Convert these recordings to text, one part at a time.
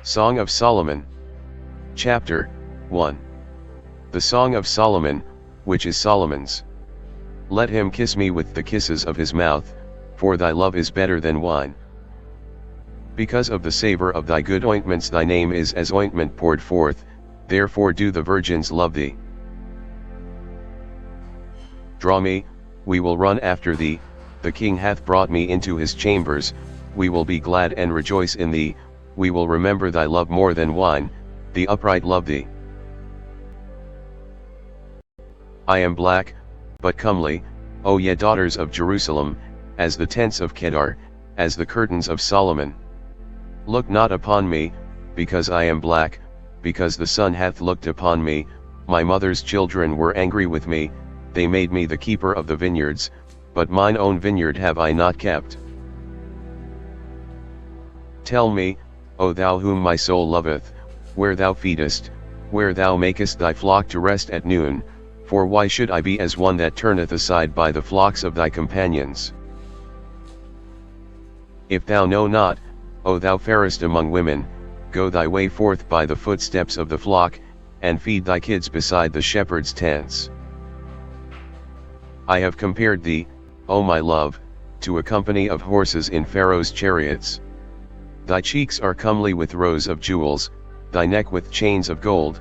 Song of Solomon. Chapter 1. The Song of Solomon, which is Solomon's. Let him kiss me with the kisses of his mouth, for thy love is better than wine. Because of the savor of thy good ointments thy name is as ointment poured forth, therefore do the virgins love thee. Draw me, we will run after thee, the king hath brought me into his chambers, we will be glad and rejoice in thee, we will remember thy love more than wine, the upright love thee. I am black, but comely, O ye daughters of Jerusalem, as the tents of Kedar, as the curtains of Solomon. Look not upon me, because I am black, because the sun hath looked upon me, my mother's children were angry with me, they made me the keeper of the vineyards, but mine own vineyard have I not kept. Tell me, O thou whom my soul loveth, where thou feedest, where thou makest thy flock to rest at noon, for why should I be as one that turneth aside by the flocks of thy companions? If thou know not, O thou fairest among women, go thy way forth by the footsteps of the flock, and feed thy kids beside the shepherd's tents. I have compared thee, O my love, to a company of horses in Pharaoh's chariots. Thy cheeks are comely with rows of jewels, thy neck with chains of gold.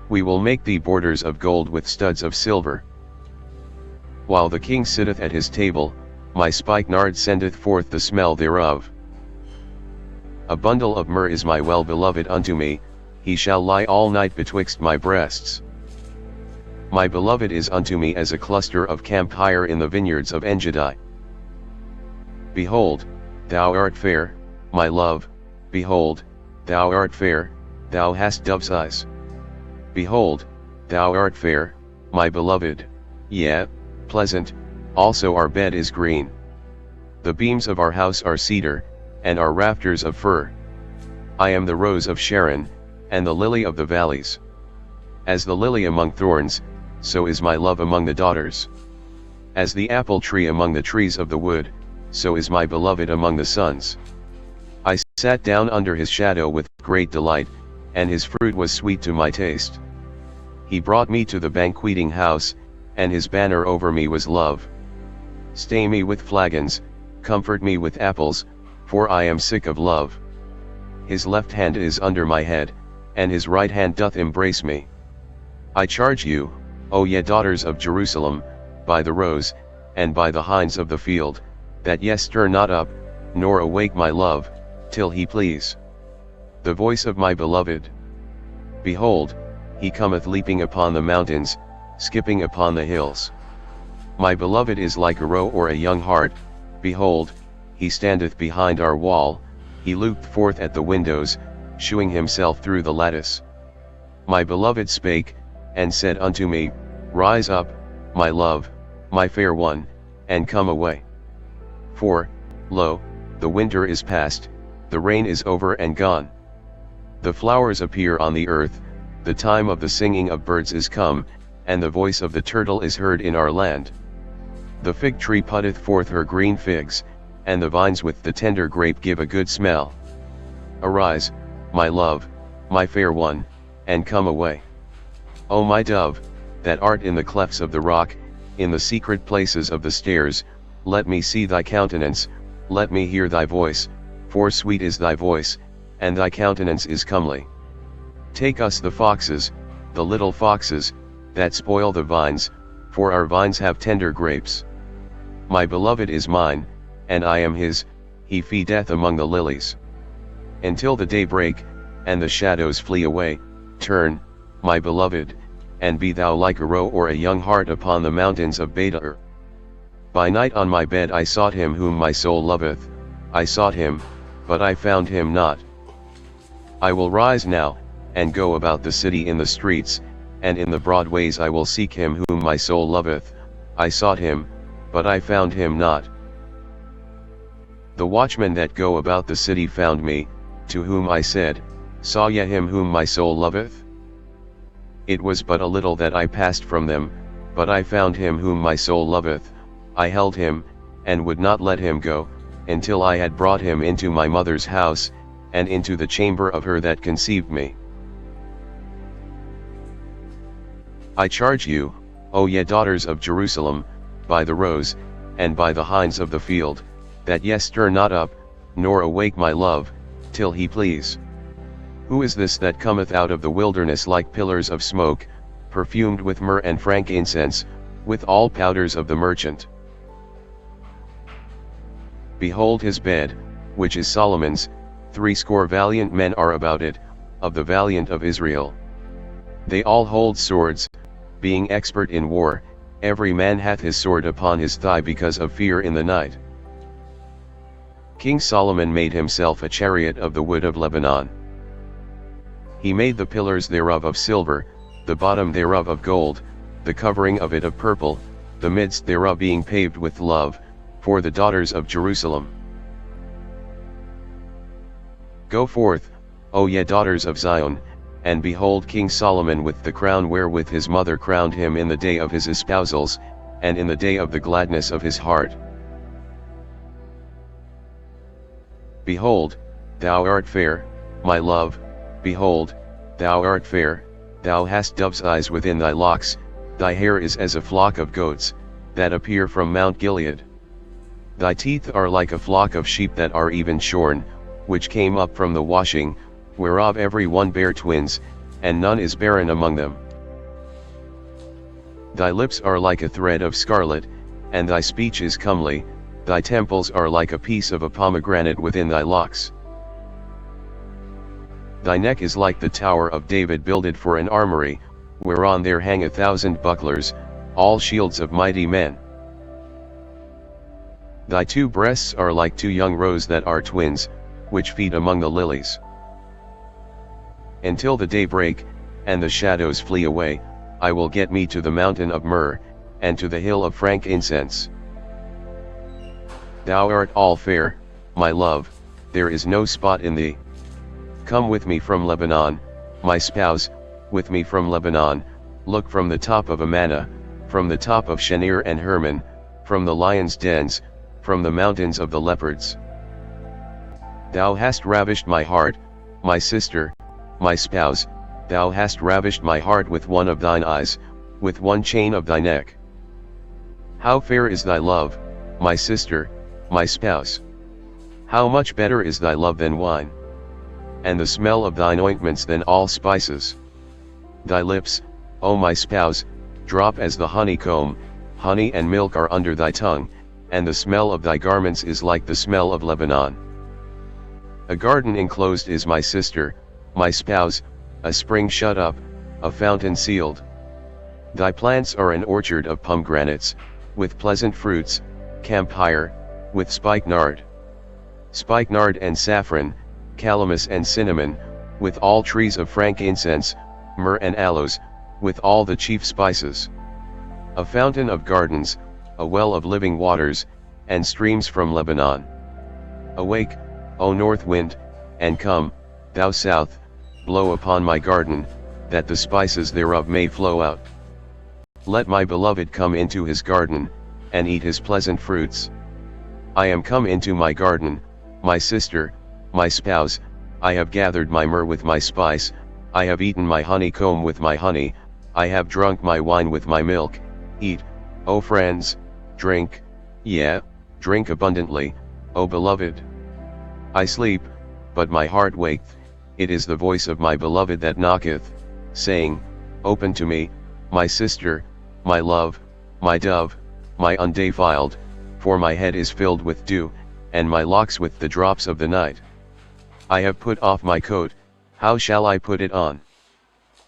We will make thee borders of gold with studs of silver. While the king sitteth at his table, my spikenard sendeth forth the smell thereof. A bundle of myrrh is my well-beloved unto me, he shall lie all night betwixt my breasts. My beloved is unto me as a cluster of camphire in the vineyards of Engedi. Behold, thou art fair, my love, behold, thou art fair, thou hast dove's eyes. Behold, thou art fair, my beloved, yea, pleasant, also our bed is green. The beams of our house are cedar, and our rafters of fir. I am the rose of Sharon, and the lily of the valleys. As the lily among thorns, so is my love among the daughters. As the apple tree among the trees of the wood, so is my beloved among the sons. I sat down under his shadow with great delight, and his fruit was sweet to my taste. He brought me to the banqueting house, and his banner over me was love. Stay me with flagons, comfort me with apples, for I am sick of love. His left hand is under my head, and his right hand doth embrace me. I charge you, O ye daughters of Jerusalem, by the roes, and by the hinds of the field, that ye stir not up, nor awake my love, till he please. The voice of my beloved. Behold, he cometh leaping upon the mountains, skipping upon the hills. My beloved is like a roe or a young hart, behold, he standeth behind our wall, he looked forth at the windows, shewing himself through the lattice. My beloved spake, and said unto me, Rise up, my love, my fair one, and come away. For, lo, the winter is past, the rain is over and gone. The flowers appear on the earth, the time of the singing of birds is come, and the voice of the turtle is heard in our land. The fig tree putteth forth her green figs, and the vines with the tender grape give a good smell. Arise, my love, my fair one, and come away. O my dove, that art in the clefts of the rock, in the secret places of the stairs, let me see thy countenance, let me hear thy voice, for sweet is thy voice, and thy countenance is comely. Take us the foxes, the little foxes, that spoil the vines, for our vines have tender grapes. My beloved is mine, and I am his, he feedeth among the lilies. Until the day break, and the shadows flee away, turn, my beloved, and be thou like a roe or a young hart upon the mountains of Beta. By night on my bed I sought him whom my soul loveth, I sought him, but I found him not. I will rise now, and go about the city in the streets, and in the broad ways I will seek him whom my soul loveth, I sought him, but I found him not. The watchmen that go about the city found me, to whom I said, Saw ye him whom my soul loveth? It was but a little that I passed from them, but I found him whom my soul loveth, I held him, and would not let him go, until I had brought him into my mother's house, and into the chamber of her that conceived me. I charge you, O ye daughters of Jerusalem, by the roes, and by the hinds of the field, that ye stir not up, nor awake my love, till he please. Who is this that cometh out of the wilderness like pillars of smoke, perfumed with myrrh and frankincense, with all powders of the merchant? Behold his bed, which is Solomon's, 80 valiant men are about it, of the valiant of Israel. They all hold swords, being expert in war, every man hath his sword upon his thigh because of fear in the night. King Solomon made himself a chariot of the wood of Lebanon. He made the pillars thereof of silver, the bottom thereof of gold, the covering of it of purple, the midst thereof being paved with love, for the daughters of Jerusalem. Go forth, O ye daughters of Zion, and behold King Solomon with the crown wherewith his mother crowned him in the day of his espousals, and in the day of the gladness of his heart. Behold, thou art fair, my love, behold, thou art fair, thou hast dove's eyes within thy locks, thy hair is as a flock of goats, that appear from Mount Gilead. Thy teeth are like a flock of sheep that are even shorn, which came up from the washing, whereof every one bare twins, and none is barren among them. Thy lips are like a thread of scarlet, and thy speech is comely, thy temples are like a piece of a pomegranate within thy locks. Thy neck is like the tower of David builded for an armory, whereon there hang 1,000 bucklers, all shields of mighty men. Thy 2 breasts are like 2 young roes that are twins, which feed among the lilies. Until the day break, and the shadows flee away, I will get me to the mountain of myrrh, and to the hill of frankincense. Thou art all fair, my love, there is no spot in thee. Come with me from Lebanon, my spouse, with me from Lebanon, look from the top of Amana, from the top of Shenir and Hermon, from the lions' dens, from the mountains of the leopards. Thou hast ravished my heart, my sister, my spouse, thou hast ravished my heart with one of thine eyes, with one chain of thy neck. How fair is thy love, my sister, my spouse! How much better is thy love than wine, and the smell of thine ointments than all spices. Thy lips, O my spouse, drop as the honeycomb, honey and milk are under thy tongue, and the smell of thy garments is like the smell of Lebanon. A garden enclosed is my sister, my spouse, a spring shut up, a fountain sealed. Thy plants are an orchard of pomegranates, with pleasant fruits, camphire, with spikenard and saffron, calamus and cinnamon, with all trees of frankincense, myrrh and aloes, with all the chief spices. A fountain of gardens, a well of living waters, and streams from Lebanon. Awake, O north wind, and come, thou south, blow upon my garden, that the spices thereof may flow out. Let my beloved come into his garden, and eat his pleasant fruits. I am come into my garden, my sister, my spouse, I have gathered my myrrh with my spice, I have eaten my honeycomb with my honey, I have drunk my wine with my milk. Eat, O friends, drink, drink abundantly, O beloved. I sleep, but my heart waketh, it is the voice of my beloved that knocketh, saying, Open to me, my sister, my love, my dove, my undefiled, for my head is filled with dew, and my locks with the drops of the night. I have put off my coat, how shall I put it on?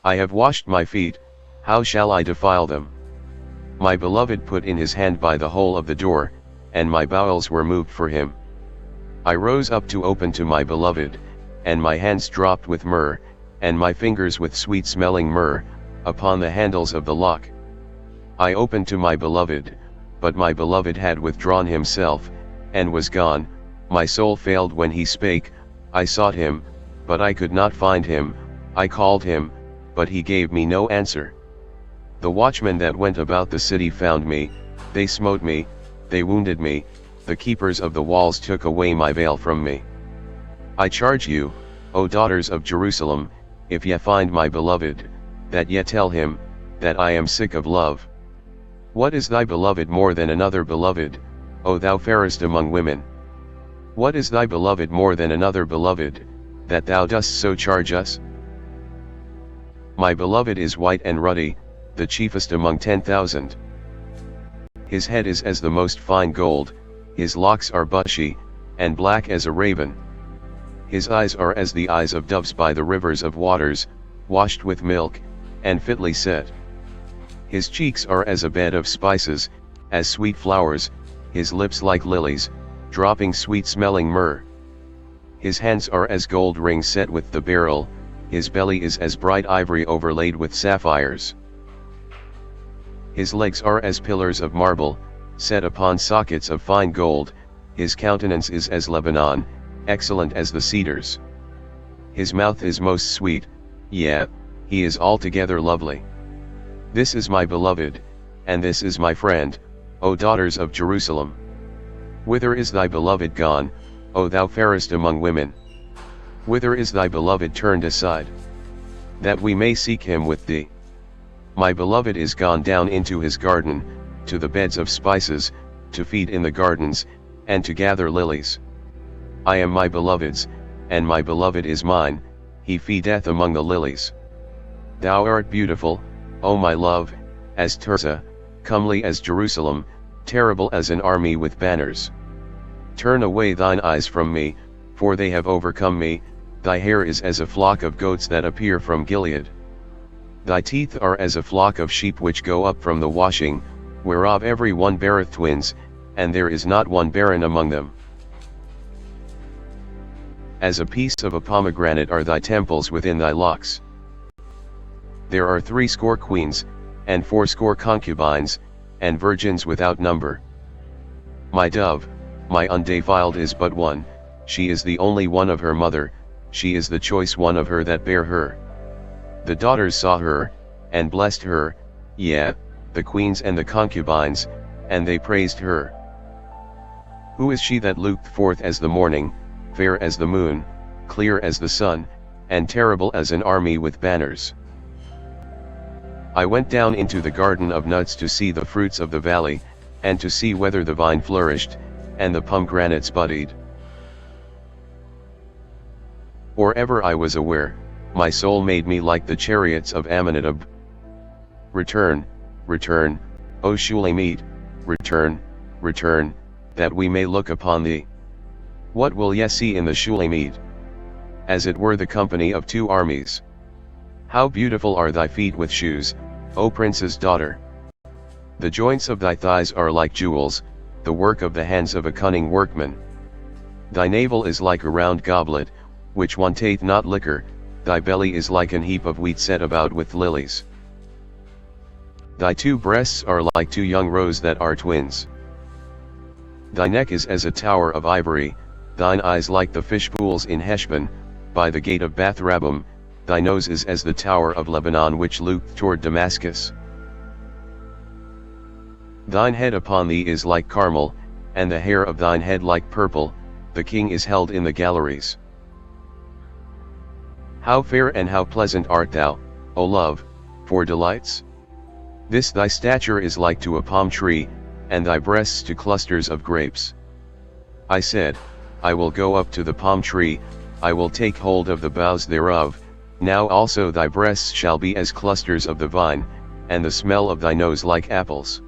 I have washed my feet, how shall I defile them? My beloved put in his hand by the hole of the door, and my bowels were moved for him. I rose up to open to my beloved, and my hands dropped with myrrh, and my fingers with sweet-smelling myrrh, upon the handles of the lock. I opened to my beloved, but my beloved had withdrawn himself, and was gone. My soul failed when he spake. I sought him, but I could not find him. I called him, but he gave me no answer. The watchmen that went about the city found me, they smote me, they wounded me, the keepers of the walls took away my veil from me. I charge you, O daughters of Jerusalem, if ye find my beloved, that ye tell him, that I am sick of love. What is thy beloved more than another beloved, O thou fairest among women? What is thy beloved more than another beloved, that thou dost so charge us? My beloved is white and ruddy, the chiefest among 10,000. His head is as the most fine gold, his locks are bushy, and black as a raven. His eyes are as the eyes of doves by the rivers of waters, washed with milk, and fitly set. His cheeks are as a bed of spices, as sweet flowers, his lips like lilies, dropping sweet-smelling myrrh. His hands are as gold rings set with the beryl, his belly is as bright ivory overlaid with sapphires. His legs are as pillars of marble, set upon sockets of fine gold, his countenance is as Lebanon, excellent as the cedars. His mouth is most sweet, yea, he is altogether lovely. This is my beloved, and this is my friend, O daughters of Jerusalem. Whither is thy beloved gone, O thou fairest among women? Whither is thy beloved turned aside? That we may seek him with thee. My beloved is gone down into his garden, to the beds of spices, to feed in the gardens, and to gather lilies. I am my beloved's, and my beloved is mine, he feedeth among the lilies. Thou art beautiful, O my love, as Tirzah, comely as Jerusalem, terrible as an army with banners. Turn away thine eyes from me, for they have overcome me, thy hair is as a flock of goats that appear from Gilead. Thy teeth are as a flock of sheep which go up from the washing, whereof every one beareth twins, and there is not one barren among them. As a piece of a pomegranate are thy temples within thy locks. There are 80 queens, and 80 concubines, and virgins without number. My dove, my undefiled is but one, she is the only one of her mother, she is the choice one of her that bare her. The daughters saw her, and blessed her, yea, the queens and the concubines, and they praised her. Who is she that looked forth as the morning, fair as the moon, clear as the sun, and terrible as an army with banners? I went down into the garden of nuts to see the fruits of the valley, and to see whether the vine flourished, and the pomegranates budded. Or ever I was aware, my soul made me like the chariots of Amminadab. Return, return, O Shulamite, return, return, that we may look upon thee. What will ye see in the Shulamite? As it were the company of 2 armies. How beautiful are thy feet with shoes, O prince's daughter! The joints of thy thighs are like jewels, the work of the hands of a cunning workman. Thy navel is like a round goblet, which wanteth not liquor, thy belly is like an heap of wheat set about with lilies. Thy 2 breasts are like 2 young roes that are twins. Thy neck is as a tower of ivory, thine eyes like the fish pools in Heshbon, by the gate of Bath-rabbim, thy nose is as the tower of Lebanon which looketh toward Damascus. Thine head upon thee is like Carmel, and the hair of thine head like purple, the king is held in the galleries. How fair and how pleasant art thou, O love, for delights? This thy stature is like to a palm tree, and thy breasts to clusters of grapes. I said, I will go up to the palm tree, I will take hold of the boughs thereof, now also thy breasts shall be as clusters of the vine, and the smell of thy nose like apples.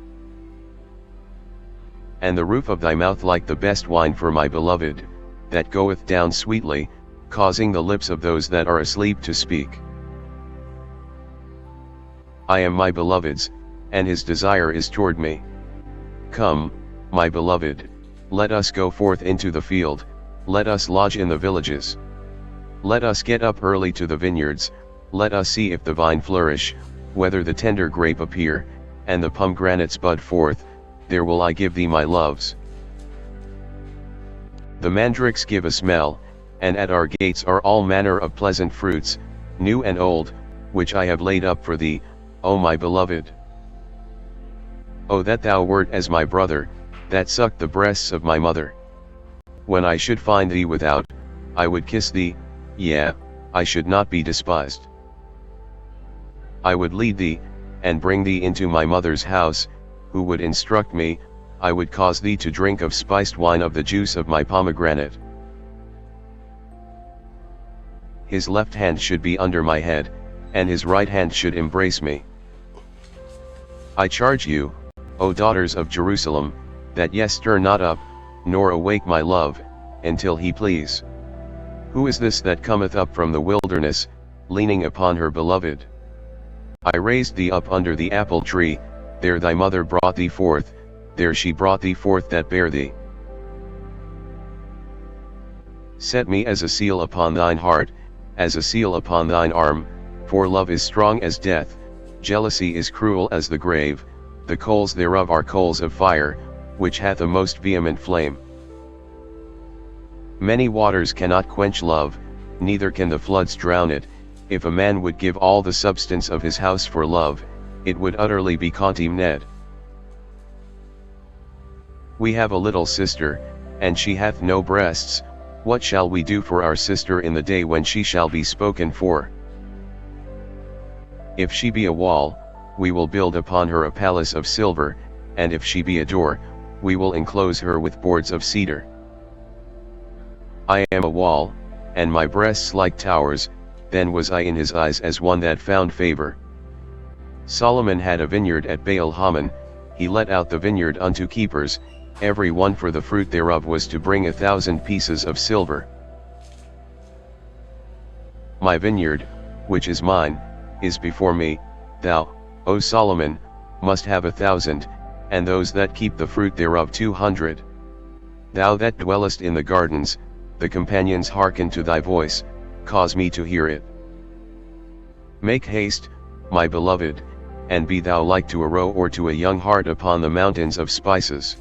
And the roof of thy mouth like the best wine for my beloved, that goeth down sweetly, causing the lips of those that are asleep to speak. I am my beloved's, and his desire is toward me. Come, my beloved, let us go forth into the field, let us lodge in the villages. Let us get up early to the vineyards, let us see if the vine flourish, whether the tender grape appear, and the pomegranates bud forth, there will I give thee my loves. The mandrakes give a smell, and at our gates are all manner of pleasant fruits, new and old, which I have laid up for thee, O my beloved. O that thou wert as my brother, that sucked the breasts of my mother. When I should find thee without, I would kiss thee, Yeah, I should not be despised. I would lead thee, and bring thee into my mother's house, who would instruct me. I would cause thee to drink of spiced wine of the juice of my pomegranate. His left hand should be under my head, and his right hand should embrace me. I charge you, O daughters of Jerusalem, that ye stir not up, nor awake my love, until he please. Who is this that cometh up from the wilderness, leaning upon her beloved? I raised thee up under the apple tree, there thy mother brought thee forth, there she brought thee forth that bare thee. Set me as a seal upon thine heart, as a seal upon thine arm, for love is strong as death, jealousy is cruel as the grave, the coals thereof are coals of fire, which hath a most vehement flame. Many waters cannot quench love, neither can the floods drown it. If a man would give all the substance of his house for love, it would utterly be contemned. We have a little sister, and she hath no breasts. What shall we do for our sister in the day when she shall be spoken for? If she be a wall, we will build upon her a palace of silver, and if she be a door, we will enclose her with boards of cedar. I am a wall, and my breasts like towers. Then was I in his eyes as one that found favor. Solomon had a vineyard at Baal-Hamon, he let out the vineyard unto keepers, every one for the fruit thereof was to bring 1,000 pieces of silver. My vineyard, which is mine, is before me, thou, O Solomon, must have 1,000, and those that keep the fruit thereof 200. Thou that dwellest in the gardens, the companions hearken to thy voice, cause me to hear it. Make haste, my beloved, and be thou like to a roe or to a young hart upon the mountains of spices.